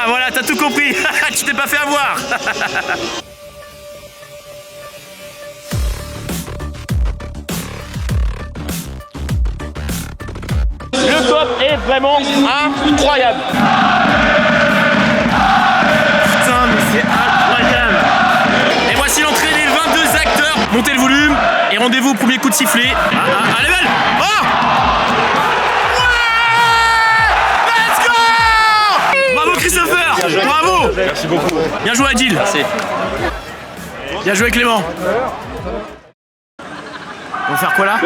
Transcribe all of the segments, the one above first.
voilà, t'as tout compris. Tu t'es pas fait avoir. Le top est vraiment incroyable. Putain, mais c'est incroyable. Et voici l'entrée des 22 acteurs. Montez le volume et rendez-vous au premier coup de sifflet. Allez, belle. Oh, Christopher, bravo. Merci beaucoup. Bien joué Adil. Merci. Bien joué Clément. On va faire quoi là?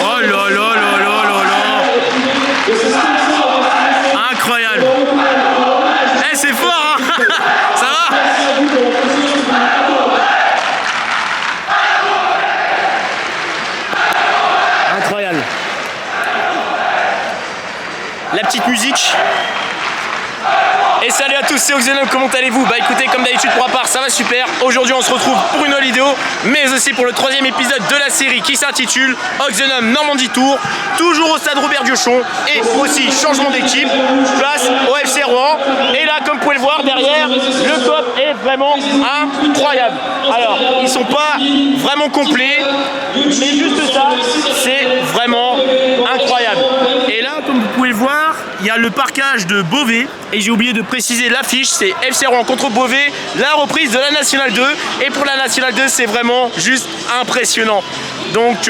Oh là là là là là là. Incroyable. Eh, c'est fort hein. Ça va? Incroyable. La petite musique. Et salut à tous, c'est Oxenum, comment allez-vous? Bah écoutez, comme d'habitude pour ma part, ça va super. Aujourd'hui on se retrouve pour une nouvelle vidéo, mais aussi pour le 3e épisode de la série qui s'intitule Oxenum Normandie Tour. Toujours au stade Robert Diochon et aussi changement d'équipe, place au FC Rouen. Et là, comme vous pouvez le voir derrière, le top est vraiment incroyable. Alors, ils sont pas vraiment complets, mais juste ça, c'est vraiment incroyable. Et là, comme vous pouvez le voir, il y a le parquage de Beauvais. Et j'ai oublié de préciser l'affiche, c'est FC Rouen contre Beauvais, la reprise de la Nationale 2. Et pour la Nationale 2, c'est vraiment juste impressionnant. Donc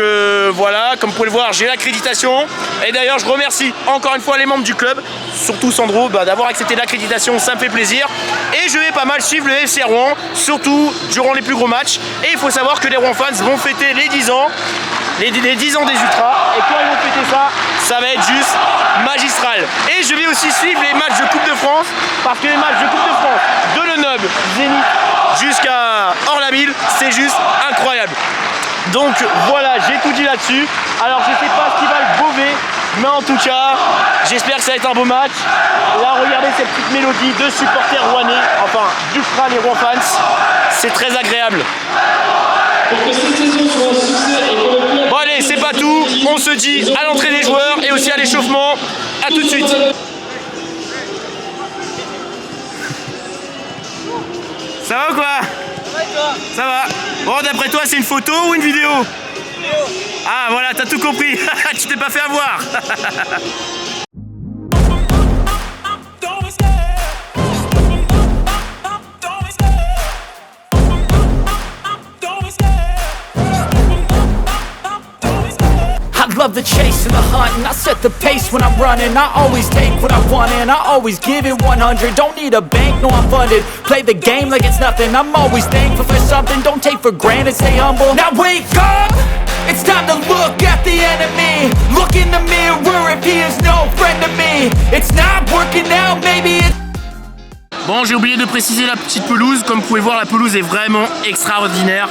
voilà, comme vous pouvez le voir, j'ai l'accréditation. Et d'ailleurs, je remercie encore une fois les membres du club, surtout Sandro, d'avoir accepté l'accréditation, ça me fait plaisir. Et je vais pas mal suivre le FC Rouen, surtout durant les plus gros matchs. Et il faut savoir que les Rouen fans vont fêter les 10 ans. Les 10 ans des Ultras, et quand ils vont fêter ça, ça va être juste magistral. Et je vais aussi suivre les matchs de Coupe de France, parce que les matchs de Coupe de France, de Lenoble, Zénith, jusqu'à Orlaville, c'est juste incroyable. Donc voilà, j'ai tout dit là-dessus. Alors je sais pas ce qui va le Beauvais, mais en tout cas, j'espère que ça va être un beau match. Là, regardez cette petite mélodie de supporters rouennais, enfin d'Ultra les Rouen fans, c'est très agréable. Bon allez, c'est pas tout, on se dit à l'entrée des joueurs et aussi à l'échauffement. A tout de suite. Ça va ou quoi? Ça va et toi? Ça va. Bon, d'après toi, c'est une photo ou une vidéo? Ah voilà, t'as tout compris. Tu t'es pas fait avoir. I love the chase and the hunt, and I set the pace when I'm running. I always take what I want and I always give it 100. Don't need a bank, no I'm funded. Play the game like it's nothing. I'm always thankful for something. Don't take for granted, stay humble. Now wake up, it's time to look at the enemy. Look in the mirror if he is no friend to me. It's not working out, maybe it's... Bon, j'ai oublié de préciser la petite pelouse. Comme vous pouvez voir, la pelouse est vraiment extraordinaire.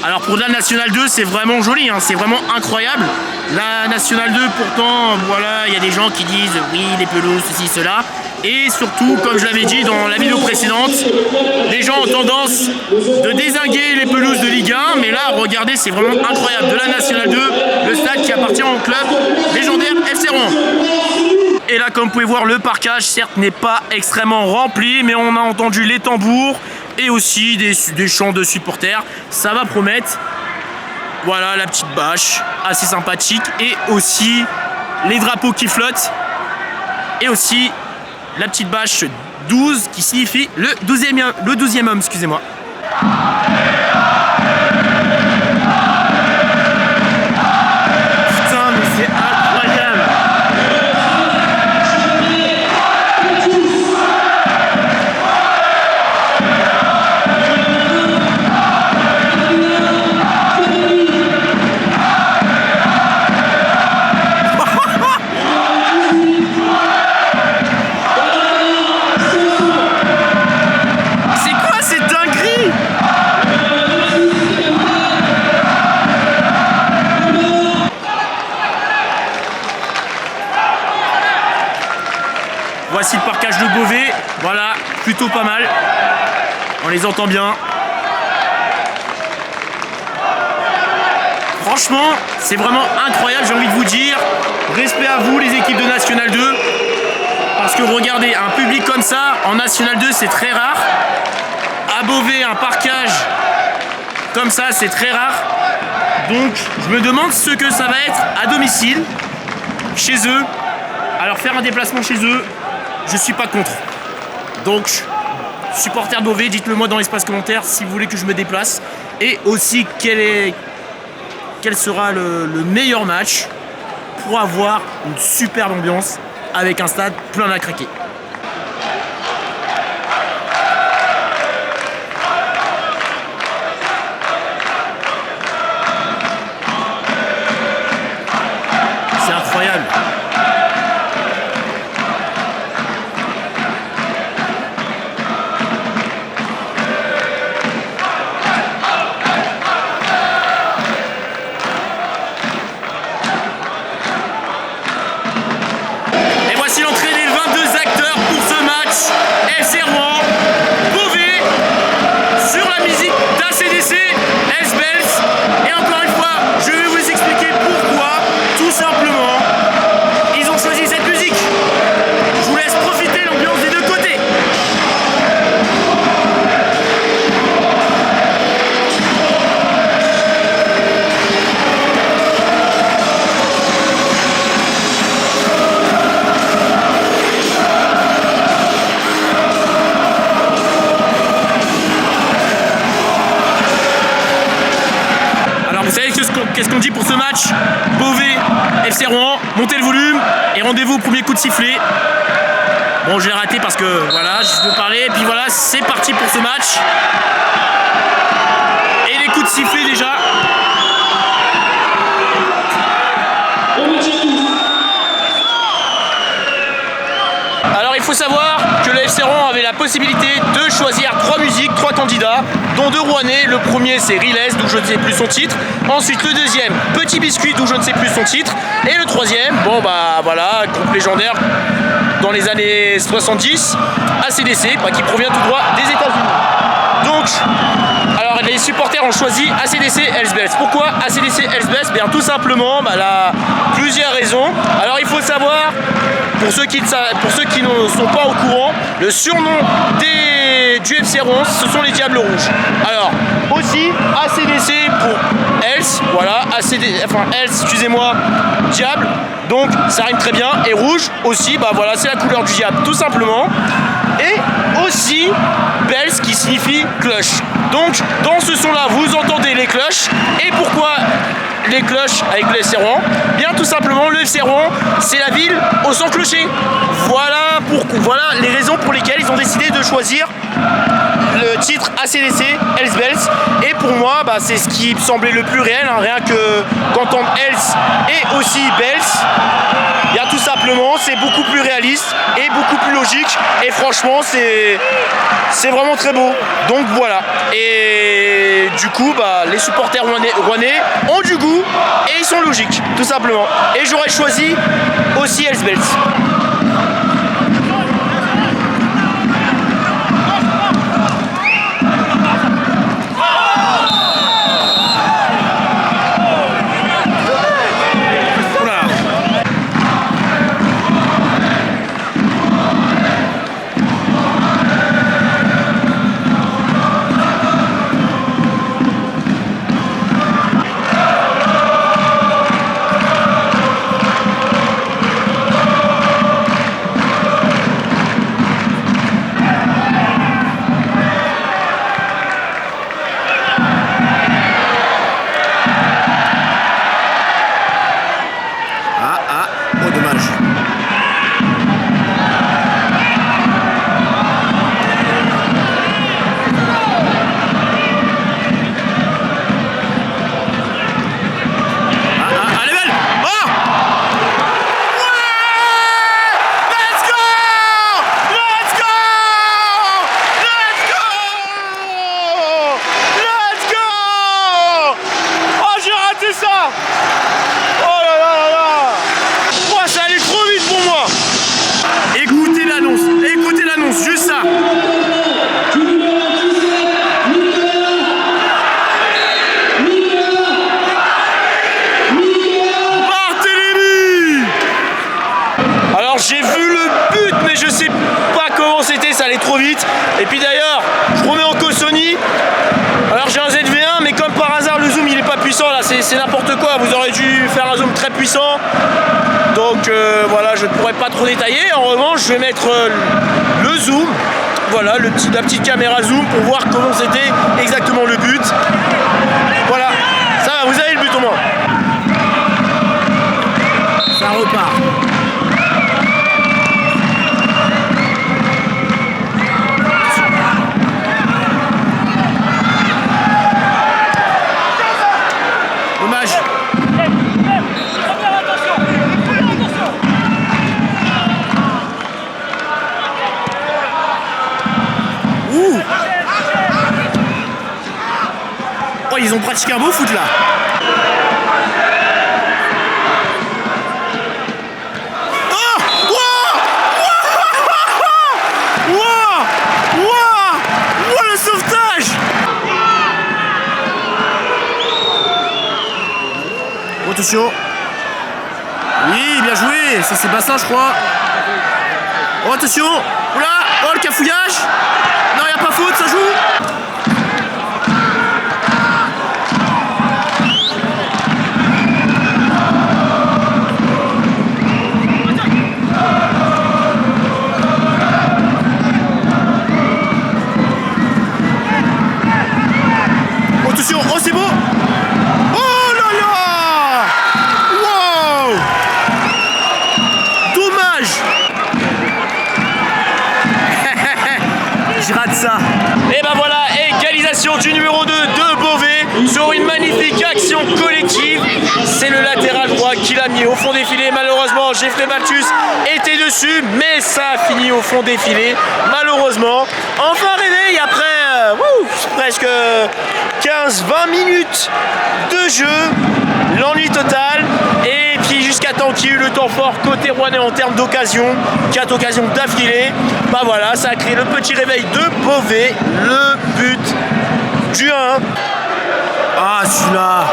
Alors pour la Nationale 2, c'est vraiment joli, hein, c'est vraiment incroyable. La Nationale 2, pourtant, voilà, il y a des gens qui disent oui, les pelouses, ceci, cela. Et surtout, comme je l'avais dit dans la vidéo précédente, les gens ont tendance de dézinguer les pelouses de Ligue 1. Mais là, regardez, c'est vraiment incroyable. De la Nationale 2, le stade qui appartient au club légendaire FC Rouen. Et là, comme vous pouvez voir, le parquage, certes, n'est pas extrêmement rempli, mais on a entendu les tambours et aussi des chants de supporters. Ça va promettre. Voilà, la petite bâche, assez sympathique. Et aussi les drapeaux qui flottent. Et aussi la petite bâche 12 qui signifie le 12e homme, excusez-moi. Putain, mais c'est incroyable. Voici le parquage de Beauvais, voilà, plutôt pas mal. On les entend bien. Franchement, c'est vraiment incroyable, j'ai envie de vous dire. Respect à vous, les équipes de National 2. Parce que regardez, un public comme ça, en National 2, c'est très rare. À Beauvais, un parquage comme ça, c'est très rare. Donc, je me demande ce que ça va être à domicile, chez eux. Alors, faire un déplacement chez eux, je suis pas contre. Donc, supporters Beauvais, dites-le moi dans l'espace commentaire si vous voulez que je me déplace. Et aussi, quel sera le meilleur match pour avoir une superbe ambiance avec un stade plein à craquer. C'est incroyable. Qu'est-ce qu'on dit pour ce match? Beauvais, FC Rouen, montez le volume et rendez-vous au premier coup de sifflet. Bon, je l'ai raté parce que voilà, je veux parler. Et puis voilà, c'est parti pour ce match. Et les coups de sifflet déjà. Alors il faut savoir que le FC Rouen avait la possibilité de choisir 3 musiques, 3 candidats, dont 2 Rouennais. Le premier c'est Riles, d'où je ne sais plus son titre. Ensuite le deuxième, Petit Biscuit, d'où je ne sais plus son titre. Et le troisième, bon bah voilà, groupe légendaire dans les années 70, ACDC, qui provient tout droit des États-Unis. Donc, alors les supporters ont choisi ACDC Elsbeth. Pourquoi ACDC Elsbeth? Bien tout simplement, là, plusieurs raisons. Alors il faut savoir, pour ceux qui ne sont pas au courant, le surnom du FC Rouen, ce sont les Diables Rouges. Alors, aussi ACDC pour Els, voilà, Els, excusez-moi, Diable, donc ça rime très bien, et rouge aussi, voilà, c'est la couleur du diable, tout simplement. Et aussi Bells qui signifie cloche. Donc, dans ce son-là, vous entendez les cloches. Et pourquoi les cloches avec le FC Rouen? Bien tout simplement, le FC Rouen, c'est la ville au sans clocher. Voilà les raisons pour lesquelles ils ont décidé de choisir le titre ACDC, Hells Bells. Et pour moi, c'est ce qui me semblait le plus réel, rien que d'entendre Hells et aussi Bells. Bien tout simplement, c'est beaucoup plus réaliste et beaucoup plus logique. Et franchement, c'est vraiment très beau. Donc voilà. Et du coup, les supporters rouennais ont du goût et ils sont logiques, tout simplement. Et j'aurais choisi aussi Hells Bells. aller trop vite. Et puis d'ailleurs, je remets en cause Sony. Alors j'ai un ZV1, mais comme par hasard le zoom il est pas puissant là, c'est n'importe quoi. Vous aurez dû faire un zoom très puissant. Donc voilà, je ne pourrais pas trop détailler. En revanche, je vais mettre le zoom. Voilà, la petite caméra zoom pour voir comment c'était exactement le but. Voilà, ça va, vous avez le but au moins. Ça repart. Dommage. Ouh. Oh, ils ont pratiqué un beau foot là. Attention. Oui, bien joué. C'est Sébastien, je crois. Oh, attention. Oula. Oh, le cafouillage. Non, il n'y a pas faute, ça joue. Oh, attention. Oh, c'est beau. Je rate ça. Et ben voilà, égalisation du numéro 2 de Beauvais sur une magnifique action collective. C'est le latéral droit qui l'a mis au fond des filets. Malheureusement, Jeffrey Balthus était dessus, mais ça a fini au fond des filets. Malheureusement, enfin réveil après presque 15-20 minutes de jeu. L'ennui total. Et puis jusqu'à temps qu'il y ait eu le temps fort côté rouennais en termes d'occasion, 4 occasions d'affilée, bah voilà, ça a créé le petit réveil de Beauvais, le but du 1. Ah, celui-là.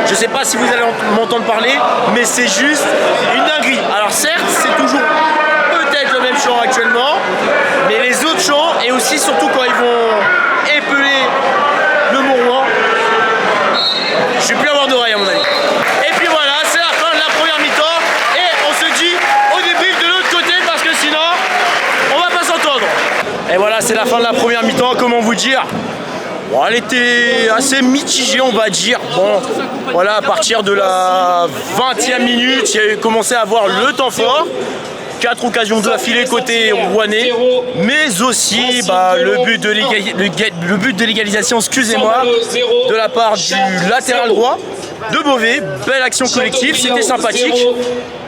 Je sais pas si vous allez m'entendre parler, mais c'est juste une dinguerie. Alors certes, c'est toujours peut-être le même chant actuellement, mais les autres chants, et aussi surtout quand ils vont épeler le Mont-Rouen, je vais plus avoir d'oreille à mon avis. Et puis voilà, c'est la fin de la première mi-temps, et on se dit au débrief de l'autre côté, parce que sinon, on va pas s'entendre. Et voilà, c'est la fin de la première mi-temps, comment vous dire? Bon, elle était assez mitigée, on va dire. Bon, voilà, à partir de la 20e minute, il y a commencé à avoir le temps fort. 4 occasions d'affilée côté rouennais, mais aussi le but de l'égalisation, excusez-moi, de la part du latéral droit de Beauvais. Belle action collective, c'était sympathique.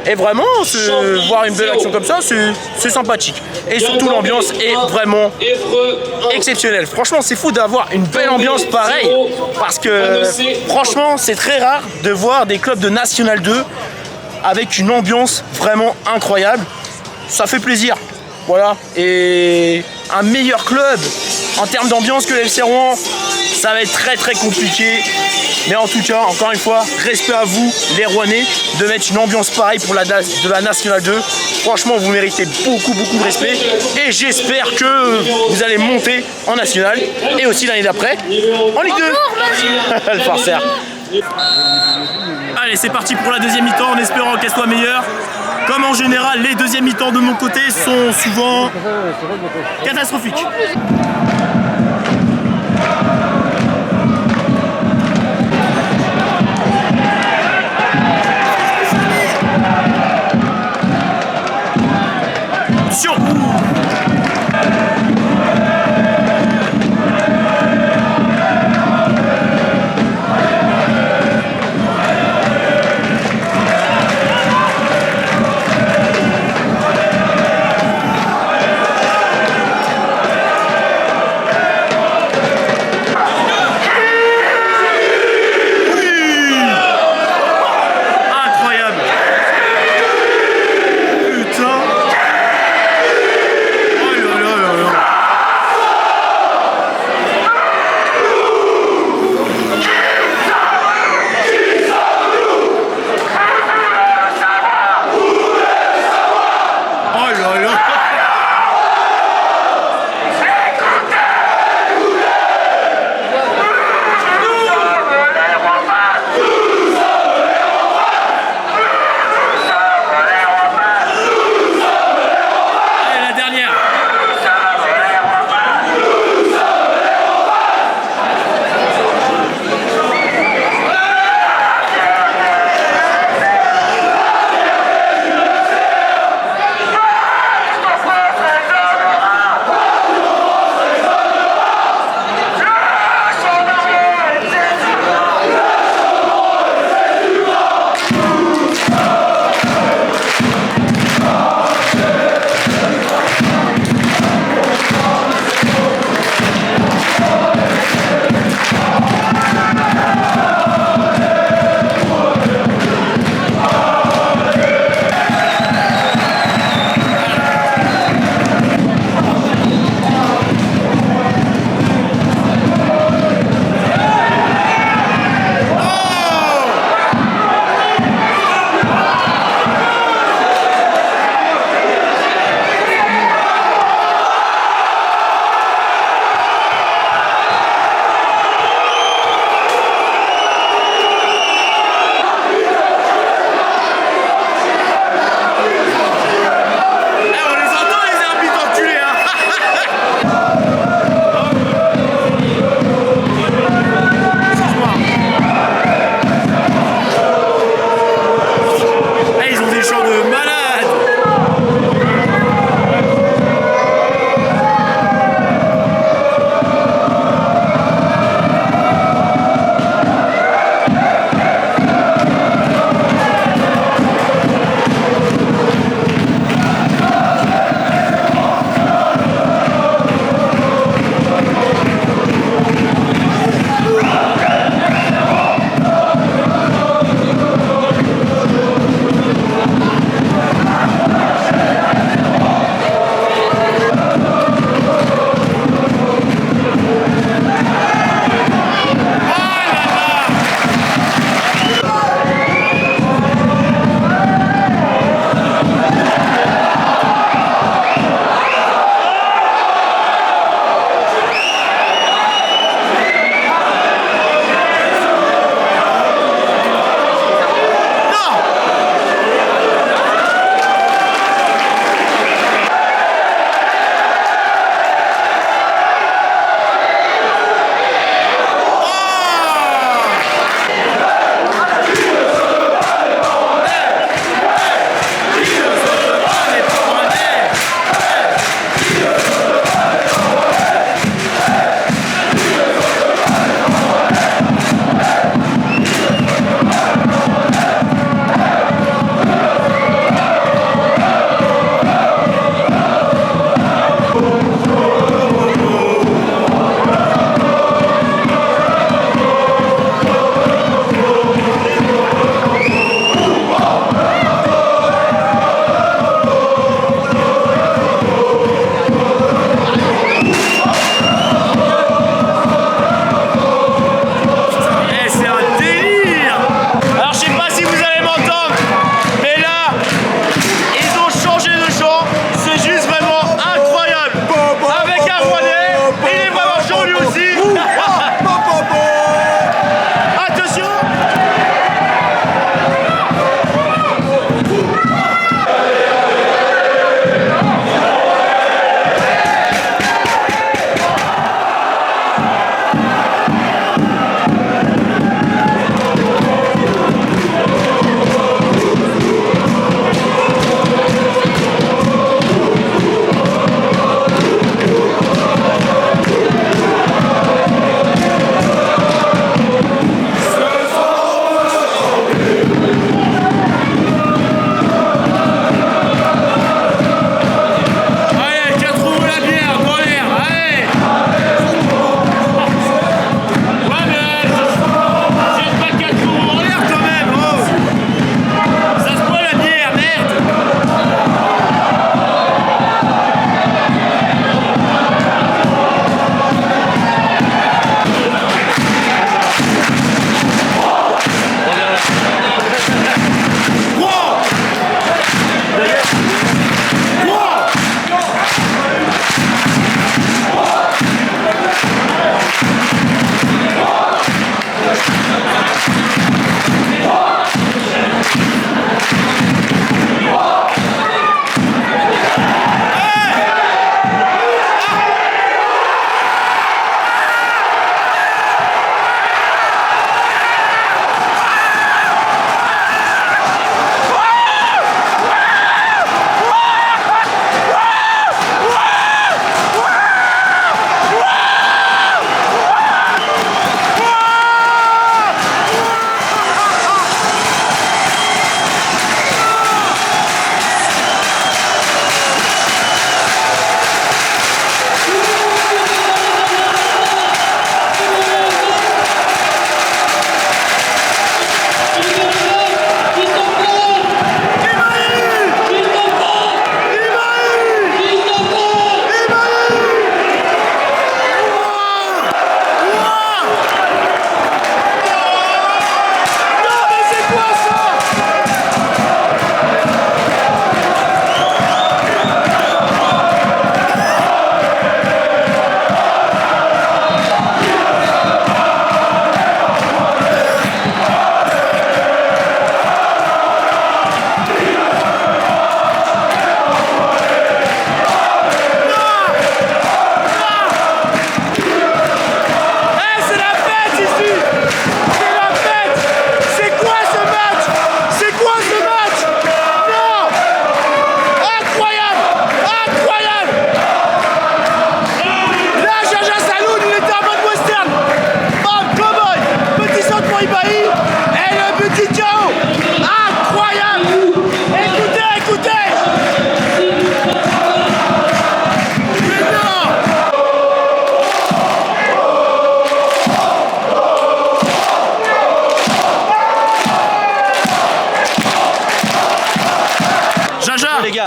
Et vraiment, voir une belle action comme ça, c'est sympathique. Et surtout, l'ambiance est vraiment exceptionnelle. Franchement, c'est fou d'avoir une belle ambiance pareille. Parce que, franchement, c'est très rare de voir des clubs de National 2 avec une ambiance vraiment incroyable. Ça fait plaisir. Voilà. Et un meilleur club en termes d'ambiance que l'FC Rouen, ça va être très très compliqué. Mais en tout cas, encore une fois, respect à vous, les Rouennais, de mettre une ambiance pareille pour de la National 2. Franchement, vous méritez beaucoup de respect. Et j'espère que vous allez monter en National. Et aussi l'année d'après, en Ligue 2. Le farceur. Allez, c'est parti pour la deuxième mi-temps, en espérant qu'elle soit meilleure. Comme en général, les deuxièmes mi-temps de mon côté sont souvent catastrophiques.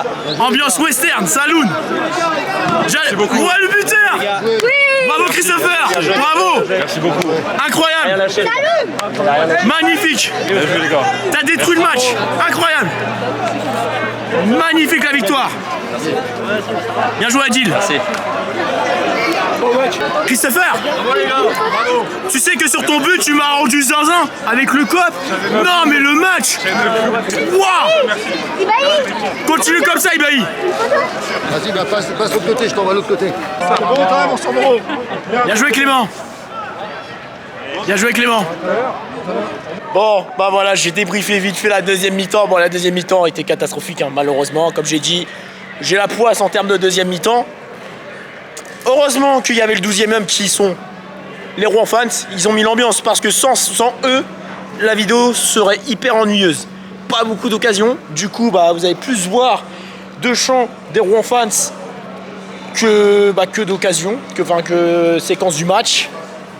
voilà, ambiance western, saloon. Ouais, le buteur. Bravo Christopher, bravo. Merci beaucoup. Incroyable. Magnifique. T'as détruit le match, incroyable. Magnifique la victoire. Bien joué Adil. Merci. Christopher, tu sais que sur ton but tu m'as rendu zinzin avec le cop. Non mais le match. Waouh. Continue comme ça Ibahi. Vas-y, bah, passe de l'autre côté, je t'envoie de l'autre côté. Bien joué Clément. Bien joué Clément. Bon, bah voilà, j'ai débriefé vite fait la deuxième mi-temps. Bon, la deuxième mi-temps était catastrophique, hein, malheureusement. Comme j'ai dit, j'ai la poisse en termes de deuxième mi-temps. Heureusement qu'il y avait le 12e homme qui sont les Rouen fans. Ils ont mis l'ambiance parce que sans eux, la vidéo serait hyper ennuyeuse. Pas beaucoup d'occasions. Du coup, bah, vous allez plus voir de chants des Rouen fans que d'occasions, que séquence du match.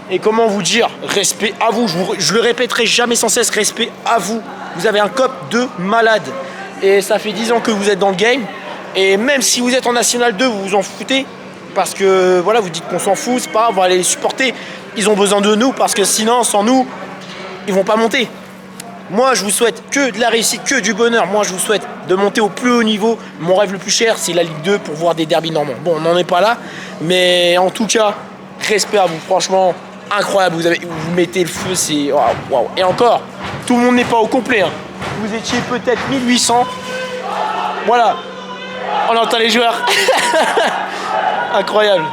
Et comment vous dire, respect à vous, je le répéterai jamais sans cesse, respect à vous. Vous avez un cop de malade. Et ça fait 10 ans que vous êtes dans le game. Et même si vous êtes en National 2, vous vous en foutez. Parce que voilà, vous dites qu'on s'en fout, c'est pas grave, on va aller les supporter. Ils ont besoin de nous parce que sinon, sans nous, ils vont pas monter. Moi, je vous souhaite que de la réussite, que du bonheur. Moi, je vous souhaite de monter au plus haut niveau. Mon rêve le plus cher, c'est la Ligue 2 pour voir des derbys normands. Bon, on n'en est pas là. Mais en tout cas, respect à vous. Franchement, incroyable. Vous mettez le feu, c'est... Waouh. Et encore, tout le monde n'est pas au complet. Hein. Vous étiez peut-être 1800. Voilà. On entend les joueurs. Incroyable.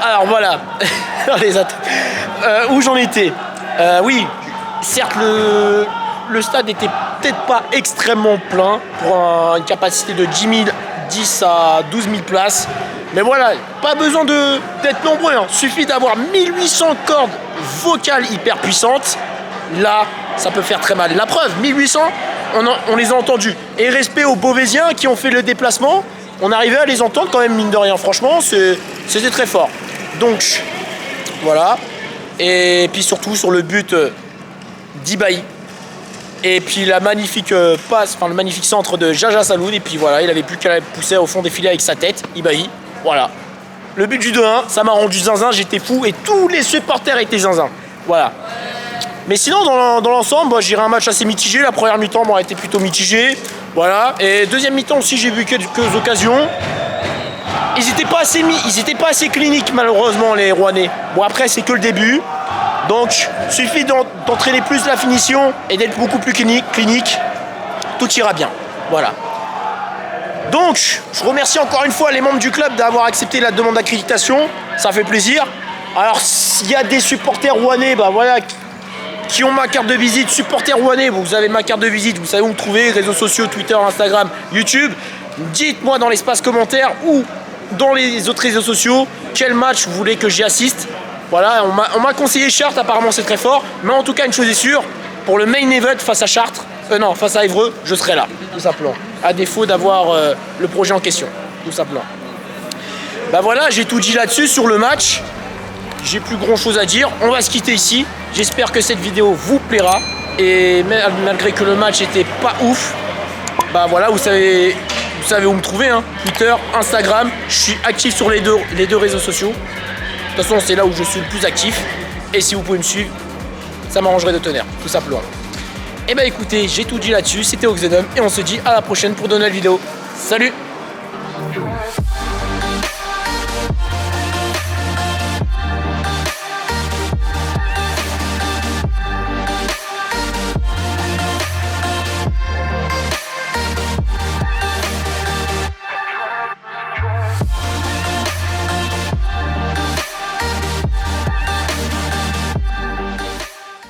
Alors voilà. Où j'en étais. Oui, certes le stade n'était peut-être pas extrêmement plein pour une capacité de 10 à 12 000 places. Mais voilà, pas besoin d'être nombreux. Hein. Suffit d'avoir 1800 cordes vocales hyper puissantes. Là, ça peut faire très mal. La preuve, 1800, on les a entendus. Et respect aux Beauvaisiens qui ont fait le déplacement, on arrivait à les entendre quand même, mine de rien. Franchement, c'était très fort. Donc, voilà. Et puis surtout sur le but d'Ibahi. Et puis la magnifique passe, enfin le magnifique centre de Jaja Saloun. Et puis voilà, il avait plus qu'à pousser au fond des filets avec sa tête, Ibahi. Voilà. Le but du 2-1, ça m'a rendu zinzin, j'étais fou et tous les supporters étaient zinzin. Voilà. Mais sinon, dans l'ensemble, bah, j'irai un match assez mitigé. La première mi-temps a été plutôt mitigée. Voilà. Et deuxième mi-temps aussi, j'ai vu quelques occasions. Ils n'étaient pas assez cliniques, malheureusement, les Rouennais. Bon, après, c'est que le début. Donc, il suffit d'entraîner plus la finition et d'être beaucoup plus clinique. Tout ira bien. Voilà. Donc, je remercie encore une fois les membres du club d'avoir accepté la demande d'accréditation. Ça fait plaisir. Alors, s'il y a des supporters rouennais, bah voilà, qui ont ma carte de visite, supporters rouennais, vous avez ma carte de visite, vous savez où me trouver, réseaux sociaux, Twitter, Instagram, YouTube. Dites-moi dans l'espace commentaire ou dans les autres réseaux sociaux quel match vous voulez que j'y assiste. Voilà, on m'a conseillé Chartres, apparemment c'est très fort. Mais en tout cas, une chose est sûre, pour le main event face à Chartres, face à Évreux, je serai là, tout simplement. À défaut d'avoir le projet en question, tout simplement. Bah voilà, j'ai tout dit là-dessus sur le match. J'ai plus grand chose à dire. On va se quitter ici. J'espère que cette vidéo vous plaira. Et malgré que le match était pas ouf, bah voilà, vous savez où me trouver. Hein. Twitter, Instagram. Je suis actif sur les deux réseaux sociaux. De toute façon, c'est là où je suis le plus actif. Et si vous pouvez me suivre, ça m'arrangerait de tonnerre, tout simplement. Et bah écoutez, j'ai tout dit là-dessus. C'était Oxenum. Et on se dit à la prochaine pour de nouvelles vidéos. Salut!